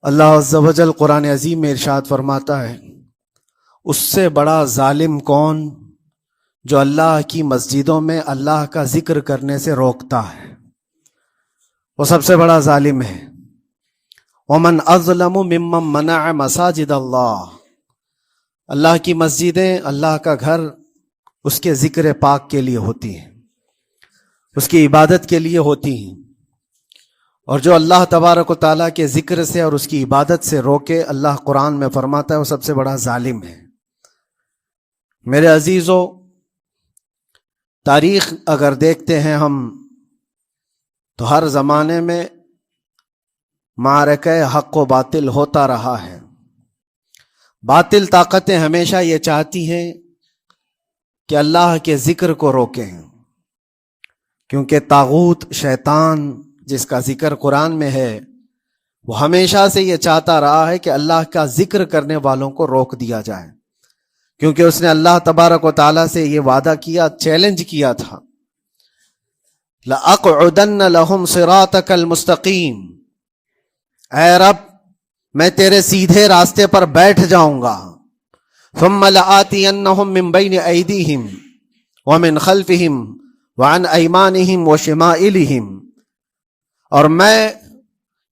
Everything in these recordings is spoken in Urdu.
اللہ عز و جل قرآن عظیم میں ارشاد فرماتا ہے، اس سے بڑا ظالم کون جو اللہ کی مسجدوں میں اللہ کا ذکر کرنے سے روکتا ہے، وہ سب سے بڑا ظالم ہے۔ ومن اظلم ممن منع مساجد اللہ، اللہ کی مسجدیں، اللہ کا گھر اس کے ذکر پاک کے لیے ہوتی ہیں، اس کی عبادت کے لیے ہوتی ہیں، اور جو اللہ تبارک و تعالیٰ کے ذکر سے اور اس کی عبادت سے روکے، اللہ قرآن میں فرماتا ہے وہ سب سے بڑا ظالم ہے۔ میرے عزیزو، تاریخ اگر دیکھتے ہیں ہم تو ہر زمانے میں معرکہ حق و باطل ہوتا رہا ہے۔ باطل طاقتیں ہمیشہ یہ چاہتی ہیں کہ اللہ کے ذکر کو روکیں، کیونکہ طاغوت شیطان جس کا ذکر قرآن میں ہے وہ ہمیشہ سے یہ چاہتا رہا ہے کہ اللہ کا ذکر کرنے والوں کو روک دیا جائے، کیونکہ اس نے اللہ تبارک و تعالیٰ سے یہ وعدہ کیا، چیلنج کیا تھا، لَأَقْعُدَنَّ لَهُمْ صِرَاطَكَ الْمُسْتَقِيمِ، اے رب میں تیرے سیدھے راستے پر بیٹھ جاؤں گا، ثُمَّ لَآتِيَنَّهُمْ مِنْ بَيْنِ أَيْدِيهِمْ وَمِنْ خَلْفِهِمْ وَعَنْ أَيْمَانِهِمْ وَشِمَائِلِهِمْ، اور میں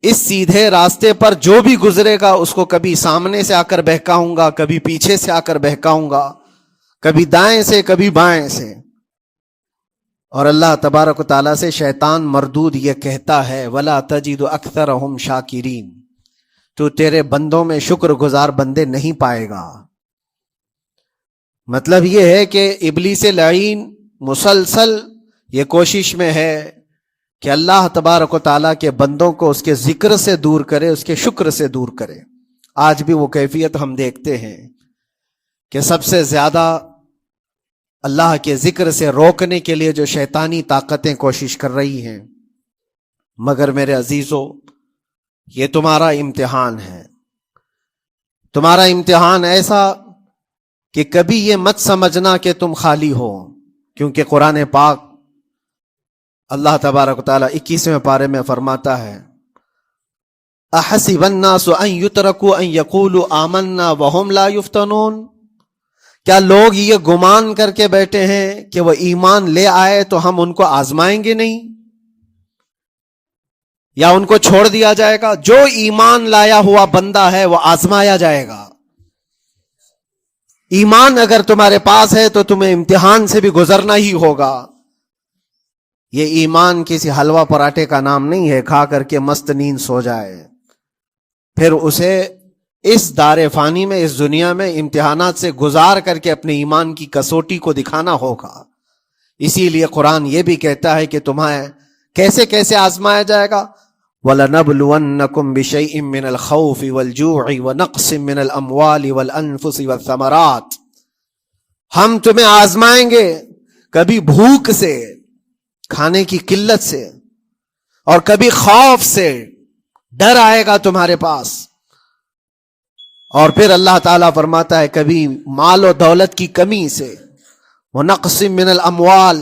اس سیدھے راستے پر جو بھی گزرے گا اس کو کبھی سامنے سے آ کر بہکاؤں گا، کبھی پیچھے سے آ کر بہکاؤں گا، کبھی دائیں سے کبھی بائیں سے۔ اور اللہ تبارک و تعالیٰ سے شیطان مردود یہ کہتا ہے، وَلَا تَجِدُ أَكْثَرَهُمْ شَاكِرِينَ، تو تیرے بندوں میں شکر گزار بندے نہیں پائے گا۔ مطلب یہ ہے کہ ابلیس لعین مسلسل یہ کوشش میں ہے کہ اللہ تبارک و تعالیٰ کے بندوں کو اس کے ذکر سے دور کرے، اس کے شکر سے دور کرے۔ آج بھی وہ کیفیت ہم دیکھتے ہیں کہ سب سے زیادہ اللہ کے ذکر سے روکنے کے لیے جو شیطانی طاقتیں کوشش کر رہی ہیں، مگر میرے عزیزو یہ تمہارا امتحان ہے، تمہارا امتحان ایسا کہ کبھی یہ مت سمجھنا کہ تم خالی ہو، کیونکہ قرآن پاک اللہ تبارک و تعالیٰ 21ویں پارے میں فرماتا ہے، احسب الناس ان یترکوا ان یقولوا آمنا وهم لا یفتنون، کیا لوگ یہ گمان کر کے بیٹھے ہیں کہ وہ ایمان لے آئے تو ہم ان کو آزمائیں گے نہیں، یا ان کو چھوڑ دیا جائے گا؟ جو ایمان لایا ہوا بندہ ہے وہ آزمایا جائے گا۔ ایمان اگر تمہارے پاس ہے تو تمہیں امتحان سے بھی گزرنا ہی ہوگا۔ یہ ایمان کسی حلوہ پراٹھے کا نام نہیں ہے، کھا کر کے مست نیند سو جائے، پھر اسے اس دار فانی میں، اس دنیا میں امتحانات سے گزار کر کے اپنے ایمان کی کسوٹی کو دکھانا ہوگا۔ اسی لیے قرآن یہ بھی کہتا ہے کہ تمہیں کیسے کیسے آزمایا جائے گا، وَلَنَبْلُوَنَّكُمْ بِشَيْءٍ مِّنَ الْخَوْفِ وَالْجُوعِ وَنَقْصٍ مِّنَ الْأَمْوَالِ وَالْأَنفُسِ وَالثَّمَرَاتِ، ہم تمہیں آزمائیں گے کبھی بھوک سے، کھانے کی قلت سے، اور کبھی خوف سے، ڈر آئے گا تمہارے پاس، اور پھر اللہ تعالیٰ فرماتا ہے کبھی مال و دولت کی کمی سے، وَنَقْصٍ مِّنَ الْأَمْوَالِ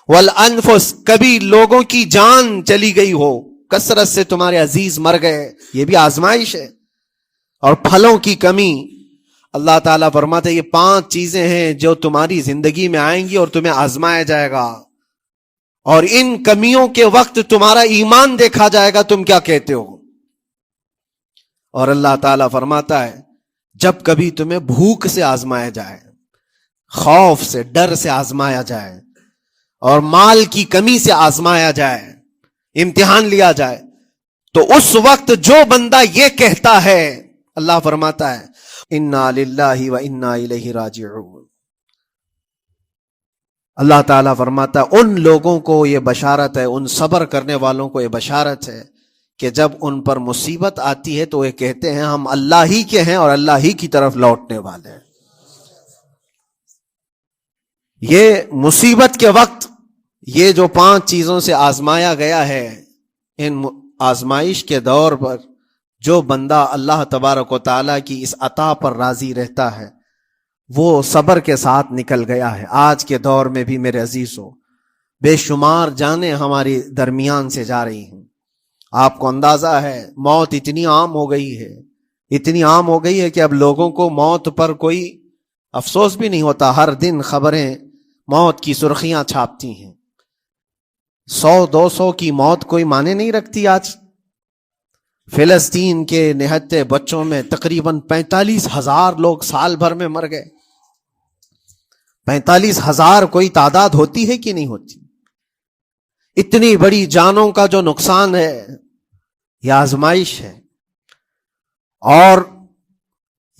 وَالْأَنفُسِ، کبھی لوگوں کی جان چلی گئی ہو، کثرت سے تمہارے عزیز مر گئے، یہ بھی آزمائش ہے، اور پھلوں کی کمی۔ اللہ تعالیٰ فرماتے ہیں یہ 5 چیزیں ہیں جو تمہاری زندگی میں آئیں گی اور تمہیں آزمایا جائے گا، اور ان کمیوں کے وقت تمہارا ایمان دیکھا جائے گا تم کیا کہتے ہو۔ اور اللہ تعالیٰ فرماتا ہے جب کبھی تمہیں بھوک سے آزمایا جائے، خوف سے، ڈر سے آزمایا جائے، اور مال کی کمی سے آزمایا جائے، امتحان لیا جائے، تو اس وقت جو بندہ یہ کہتا ہے، اللہ فرماتا ہے انا للہ و انا الیہ راجعون، اللہ تعالیٰ فرماتا ہے ان لوگوں کو یہ بشارت ہے، ان صبر کرنے والوں کو یہ بشارت ہے کہ جب ان پر مصیبت آتی ہے تو یہ کہتے ہیں ہم اللہ ہی کے ہیں اور اللہ ہی کی طرف لوٹنے والے ہیں۔ یہ مصیبت کے وقت یہ جو 5 چیزوں سے آزمایا گیا ہے، ان آزمائش کے دور پر جو بندہ اللہ تبارک و تعالیٰ کی اس عطا پر راضی رہتا ہے وہ صبر کے ساتھ نکل گیا ہے۔ آج کے دور میں بھی میرے عزیزو بے شمار جانیں ہماری درمیان سے جا رہی ہیں، آپ کو اندازہ ہے موت اتنی عام ہو گئی ہے، اتنی عام ہو گئی ہے کہ اب لوگوں کو موت پر کوئی افسوس بھی نہیں ہوتا. ہر دن خبریں موت کی سرخیاں چھاپتی ہیں. 100-200 کی موت کوئی معنی نہیں رکھتی. آج فلسطین کے نہتے بچوں میں تقریباً 45,000 لوگ سال بھر میں مر گئے. 45,000 کوئی تعداد ہوتی ہے کہ نہیں ہوتی؟ اتنی بڑی جانوں کا جو نقصان ہے یہ آزمائش ہے. اور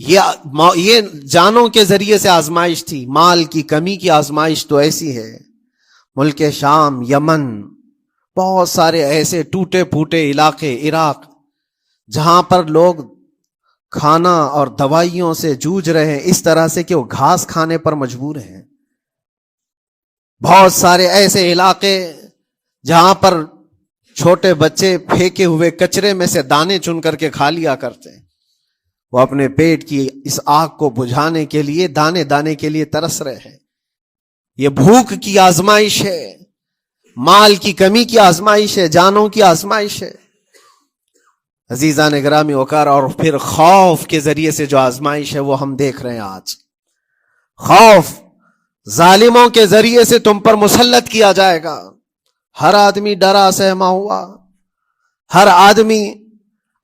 یہ جانوں کے ذریعے سے آزمائش تھی. مال کی کمی کی آزمائش تو ایسی ہے، ملک شام، یمن، بہت سارے ایسے ٹوٹے پھوٹے علاقے، عراق، جہاں پر لوگ کھانا اور دوائیوں سے جوجھ رہے ہیں اس طرح سے کہ وہ گھاس کھانے پر مجبور ہیں. بہت سارے ایسے علاقے جہاں پر چھوٹے بچے پھینکے ہوئے کچرے میں سے دانے چن کر کے کھا لیا کرتے ہیں. وہ اپنے پیٹ کی اس آگ کو بجھانے کے لیے دانے دانے کے لیے ترس رہے ہیں. یہ بھوک کی آزمائش ہے، مال کی کمی کی آزمائش ہے، جانوں کی آزمائش ہے. عزیزان گرامی وقار، اور پھر خوف کے ذریعے سے جو آزمائش ہے وہ ہم دیکھ رہے ہیں. آج خوف ظالموں کے ذریعے سے تم پر مسلط کیا جائے گا. ہر آدمی ڈرا سہما ہوا، ہر آدمی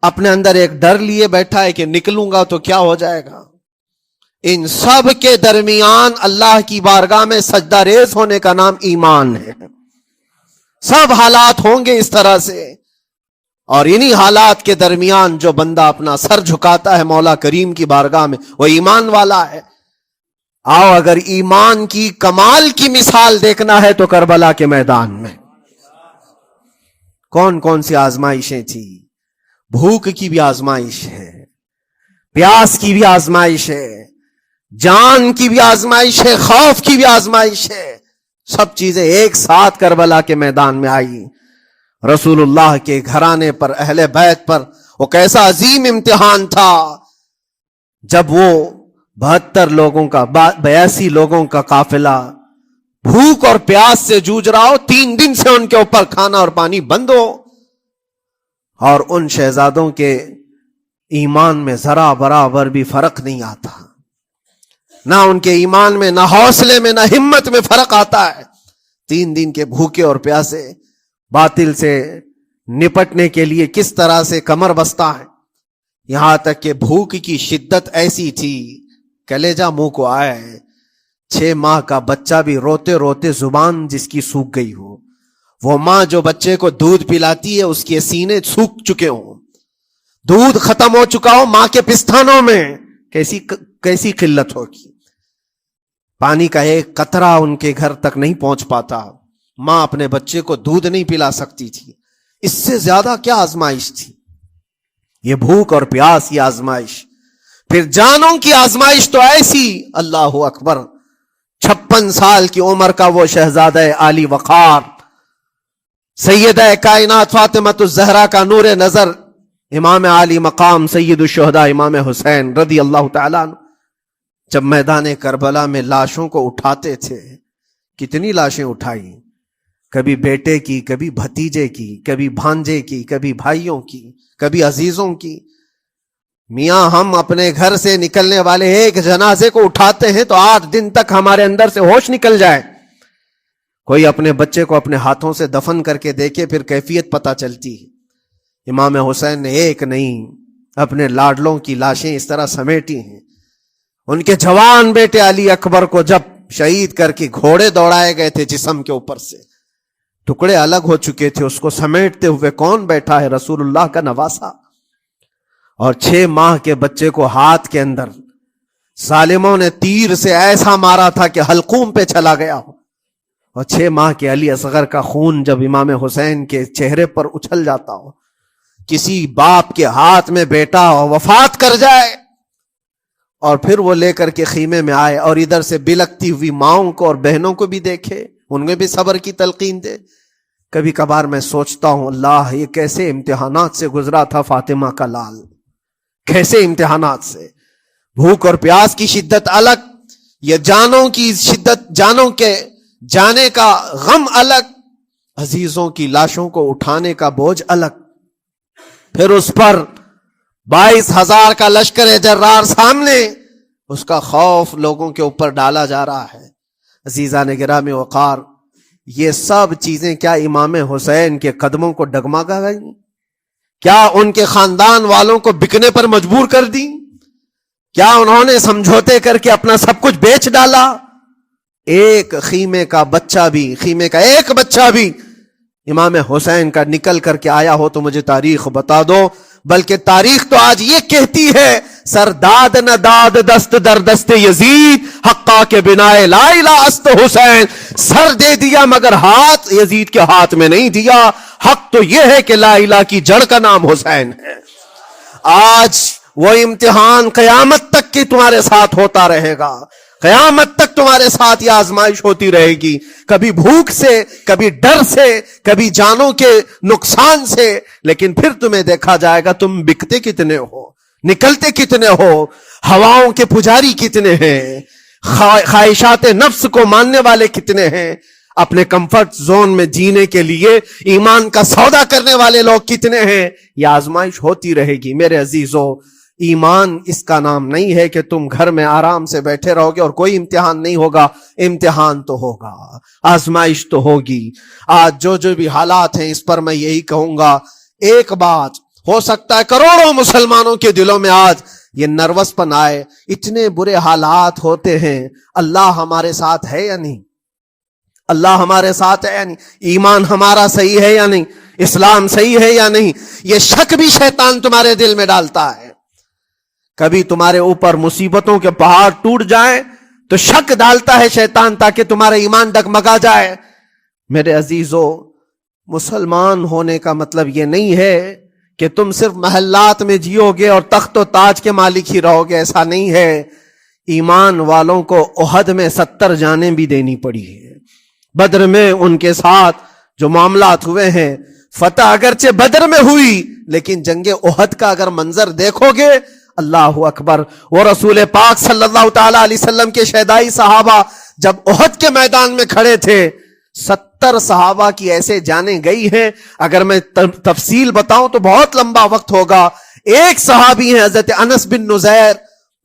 اپنے اندر ایک ڈر لیے بیٹھا ہے کہ نکلوں گا تو کیا ہو جائے گا. ان سب کے درمیان اللہ کی بارگاہ میں سجدہ ریز ہونے کا نام ایمان ہے. سب حالات ہوں گے اس طرح سے، اور انہی حالات کے درمیان جو بندہ اپنا سر جھکاتا ہے مولا کریم کی بارگاہ میں وہ ایمان والا ہے. آؤ اگر ایمان کی کمال کی مثال دیکھنا ہے تو کربلا کے میدان میں کون کون سی آزمائشیں تھی. بھوک کی بھی آزمائش ہے، پیاس کی بھی آزمائش ہے، جان کی بھی آزمائش ہے، خوف کی بھی آزمائش ہے. سب چیزیں ایک ساتھ کربلا کے میدان میں آئی. رسول اللہ کے گھرانے پر، اہل بیت پر وہ کیسا عظیم امتحان تھا جب وہ 72 لوگوں کا 82 لوگوں کا قافلہ بھوک اور پیاس سے جوجھ رہا ہو. 3 دن سے ان کے اوپر کھانا اور پانی بند ہو، اور ان شہزادوں کے ایمان میں ذرا برابر بھی فرق نہیں آتا. نہ ان کے ایمان میں، نہ حوصلے میں، نہ ہمت میں فرق آتا ہے. 3 دن کے بھوکے اور پیاسے باطل سے نپٹنے کے لیے کس طرح سے کمر بستہ ہے. یہاں تک کہ بھوک کی شدت ایسی تھی، کلیجہ منہ کو آیا ہے. 6 ماہ کا بچہ بھی روتے روتے زبان جس کی سوکھ گئی ہو، وہ ماں جو بچے کو دودھ پلاتی ہے اس کے سینے سوکھ چکے ہوں، دودھ ختم ہو چکا ہو ماں کے پستانوں میں، کیسی قلت ہوگی. پانی کا ایک قطرہ ان کے گھر تک نہیں پہنچ پاتا. ماں اپنے بچے کو دودھ نہیں پلا سکتی تھی. اس سے زیادہ کیا آزمائش تھی یہ بھوک اور پیاس، یہ آزمائش. پھر جانوں کی آزمائش تو ایسی، اللہ اکبر. 56 سال کی عمر کا وہ شہزادہ عالی وقار، سیدہ کائنات فاطمۃ الزہرا کا نور نظر، امام عالی مقام سید الشہداء امام حسین رضی اللہ تعالیٰ عنہ، جب میدان کربلا میں لاشوں کو اٹھاتے تھے، کتنی لاشیں اٹھائی، کبھی بیٹے کی، کبھی بھتیجے کی، کبھی بھانجے کی، کبھی بھائیوں کی، کبھی عزیزوں کی. میاں ہم اپنے گھر سے نکلنے والے ایک جنازے کو اٹھاتے ہیں تو 8 دن تک ہمارے اندر سے ہوش نکل جائے. کوئی اپنے بچے کو اپنے ہاتھوں سے دفن کر کے دیکھے پھر کیفیت پتہ چلتی ہے. امام حسین نے ایک نہیں اپنے لاڈلوں کی لاشیں اس طرح سمیٹی ہیں. ان کے جوان بیٹے علی اکبر کو جب شہید کر کے گھوڑے دوڑائے گئے تھے جسم کے اوپر سے، ٹکڑے الگ ہو چکے تھے، اس کو سمیٹتے ہوئے کون بیٹھا ہے؟ رسول اللہ کا نواسا. اور 6 ماہ کے بچے کو ہاتھ کے اندر ظالموں نے تیر سے ایسا مارا تھا کہ حلقوم پہ چلا گیا ہو. اور 6 ماہ کے علی اصغر کا خون جب امام حسین کے چہرے پر اچھل جاتا ہو، کسی باپ کے ہاتھ میں بیٹا وفات کر جائے اور پھر وہ لے کر کے خیمے میں آئے اور ادھر سے بلکتی ہوئی ماؤں کو اور بہنوں کو بھی دیکھے، ان میں بھی صبر کی تلقین دے. کبھی کبھار میں سوچتا ہوں اللہ یہ کیسے امتحانات سے گزرا تھا فاطمہ کا لال، کیسے امتحانات سے. بھوک اور پیاس کی شدت الگ، یہ جانوں کی شدت، جانوں کے جانے کا غم الگ، عزیزوں کی لاشوں کو اٹھانے کا بوجھ الگ. پھر اس پر 22,000 کا لشکر جرار سامنے، اس کا خوف لوگوں کے اوپر ڈالا جا رہا ہے۔ عزیزان گرامی وقار، یہ سب چیزیں کیا امام حسین کے قدموں کو ڈگمگا گئی؟ کیا ان کے خاندان والوں کو بکنے پر مجبور کر دی؟ کیا انہوں نے سمجھوتے کر کے اپنا سب کچھ بیچ ڈالا؟ ایک خیمے کا ایک بچہ بھی امام حسین کا نکل کر کے آیا ہو تو مجھے تاریخ بتا دو۔ بلکہ تاریخ تو آج یہ کہتی ہے، سر داد نہ داد دست در دست یزید، حقا کے بنا لا الہ است حسین، سر دے دیا مگر ہاتھ یزید کے ہاتھ میں نہیں دیا۔ حق تو یہ ہے کہ لا الہ کی جڑ کا نام حسین ہے۔ آج وہ امتحان قیامت تک کی تمہارے ساتھ ہوتا رہے گا، قیامت تک تمہارے ساتھ یہ آزمائش ہوتی رہے گی، کبھی بھوک سے، کبھی ڈر سے، کبھی جانوں کے نقصان سے، لیکن پھر تمہیں دیکھا جائے گا تم بکتے کتنے ہو، نکلتے کتنے ہو، ہواؤں کے پجاری کتنے ہیں، خواہشات نفس کو ماننے والے کتنے ہیں، اپنے کمفرٹ زون میں جینے کے لیے ایمان کا سودا کرنے والے لوگ کتنے ہیں۔ یہ آزمائش ہوتی رہے گی میرے عزیزو۔ ایمان اس کا نام نہیں ہے کہ تم گھر میں آرام سے بیٹھے رہو گے اور کوئی امتحان نہیں ہوگا، امتحان تو ہوگا، آزمائش تو ہوگی۔ آج جو بھی حالات ہیں اس پر میں یہی کہوں گا، ایک بات ہو سکتا ہے کروڑوں مسلمانوں کے دلوں میں آج یہ نروس پن آئے، اتنے برے حالات ہوتے ہیں، اللہ ہمارے ساتھ ہے یا نہیں؟ اللہ ہمارے ساتھ ہے یا نہیں؟ ایمان ہمارا صحیح ہے یا نہیں؟ اسلام صحیح ہے یا نہیں؟ یہ شک بھی شیطان تمہارے دل میں ڈالتا ہے۔ کبھی تمہارے اوپر مصیبتوں کے پہاڑ ٹوٹ جائیں تو شک ڈالتا ہے شیطان تاکہ تمہارا ایمان ڈگمگا جائے۔ میرے عزیزو، مسلمان ہونے کا مطلب یہ نہیں ہے کہ تم صرف محلات میں جیو گے اور تخت و تاج کے مالک ہی رہو گے، ایسا نہیں ہے۔ ایمان والوں کو احد میں 70 جانیں بھی دینی پڑی ہے، بدر میں ان کے ساتھ جو معاملات ہوئے ہیں، فتح اگرچہ بدر میں ہوئی لیکن جنگ احد کا اگر منظر دیکھو گے، اللہ اکبر۔ وہ رسول پاک صلی اللہ تعالی علیہ وسلم کے شہدائی صحابہ جب احد کے میدان میں کھڑے تھے، 70 صحابہ کی ایسے جانیں گئی ہیں، اگر میں تفصیل بتاؤں تو بہت لمبا وقت ہوگا۔ ایک صحابی ہیں حضرت انس بن نزیر،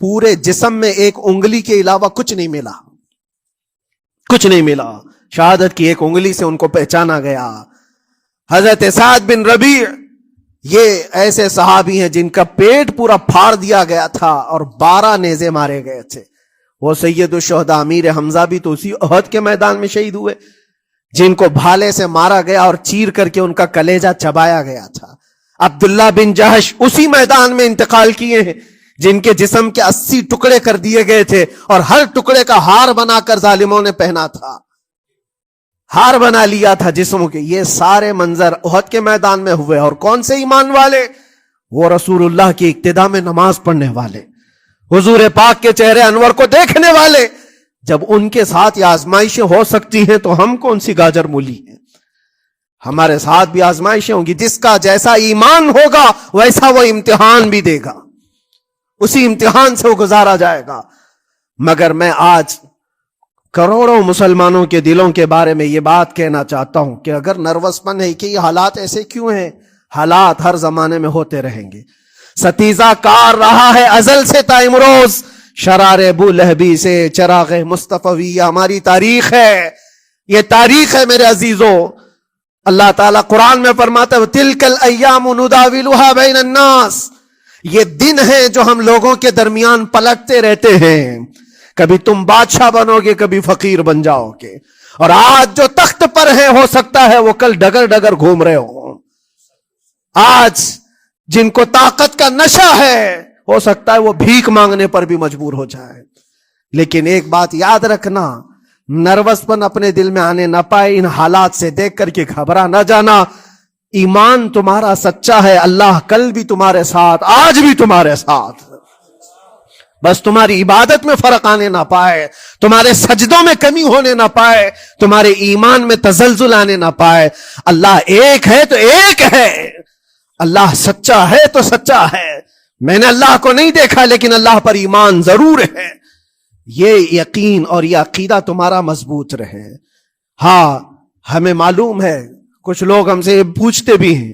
پورے جسم میں ایک انگلی کے علاوہ کچھ نہیں ملا، شہادت کی ایک انگلی سے ان کو پہچانا گیا۔ حضرت سعد بن ربیع، یہ ایسے صحابی ہیں جن کا پیٹ پورا پھاڑ دیا گیا تھا اور 12 نیزے مارے گئے تھے۔ وہ سید الشہداء امیر حمزہ بھی تو اسی احد کے میدان میں شہید ہوئے، جن کو بھالے سے مارا گیا اور چیر کر کے ان کا کلیجہ چبایا گیا تھا۔ عبداللہ بن جہش اسی میدان میں انتقال کیے ہیں، جن کے جسم کے 80 ٹکڑے کر دیے گئے تھے اور ہر ٹکڑے کا ہار بنا کر ظالموں نے پہنا تھا، ہار بنا لیا تھا جسموں کے۔ یہ سارے منظر احد کے میدان میں ہوئے، اور کون سے ایمان والے؟ وہ رسول اللہ کی اقتداء میں نماز پڑھنے والے، حضور پاک کے چہرے انور کو دیکھنے والے۔ جب ان کے ساتھ یہ آزمائشیں ہو سکتی ہیں تو ہم کون سی گاجر مولی ہیں؟ ہمارے ساتھ بھی آزمائشیں ہوں گی۔ جس کا جیسا ایمان ہوگا ویسا وہ امتحان بھی دے گا، اسی امتحان سے وہ گزارا جائے گا۔ مگر میں آج کروڑوں مسلمانوں کے دلوں کے بارے میں یہ بات کہنا چاہتا ہوں کہ اگر نروس پن ہے کہ یہ حالات ایسے کیوں ہیں، حالات ہر زمانے میں ہوتے رہیں گے۔ ستیزہ کار رہا ہے ازل سے تا امروز، شرار ابو لہبی سے چراغ مصطفی، ہماری تاریخ ہے، یہ تاریخ ہے میرے عزیزو۔ اللہ تعالیٰ قرآن میں فرماتا ہے تِلْكَ الْأَيَّامُ نُدَاوِلُهَا بَيْنَ النَّاسِ، یہ دن ہیں جو ہم لوگوں کے درمیان پلٹتے رہتے ہیں، کبھی تم بادشاہ بنو گے، کبھی فقیر بن جاؤ گے، اور آج جو تخت پر ہیں ہو سکتا ہے وہ کل ڈگر ڈگر گھوم رہے ہوں۔ آج جن کو طاقت کا نشہ ہے ہو سکتا ہے وہ بھیک مانگنے پر بھی مجبور ہو جائے۔ لیکن ایک بات یاد رکھنا، نروس پن اپنے دل میں آنے نہ پائے، ان حالات سے دیکھ کر کے گھبرا نہ جانا۔ ایمان تمہارا سچا ہے، اللہ کل بھی تمہارے ساتھ، آج بھی تمہارے ساتھ، بس تمہاری عبادت میں فرق آنے نہ پائے، تمہارے سجدوں میں کمی ہونے نہ پائے، تمہارے ایمان میں تزلزل آنے نہ پائے۔ اللہ ایک ہے تو ایک ہے، اللہ سچا ہے تو سچا ہے۔ میں نے اللہ کو نہیں دیکھا لیکن اللہ پر ایمان ضرور ہے۔ یہ یقین اور یہ عقیدہ تمہارا مضبوط رہے۔ ہاں، ہمیں معلوم ہے، کچھ لوگ ہم سے پوچھتے بھی ہیں،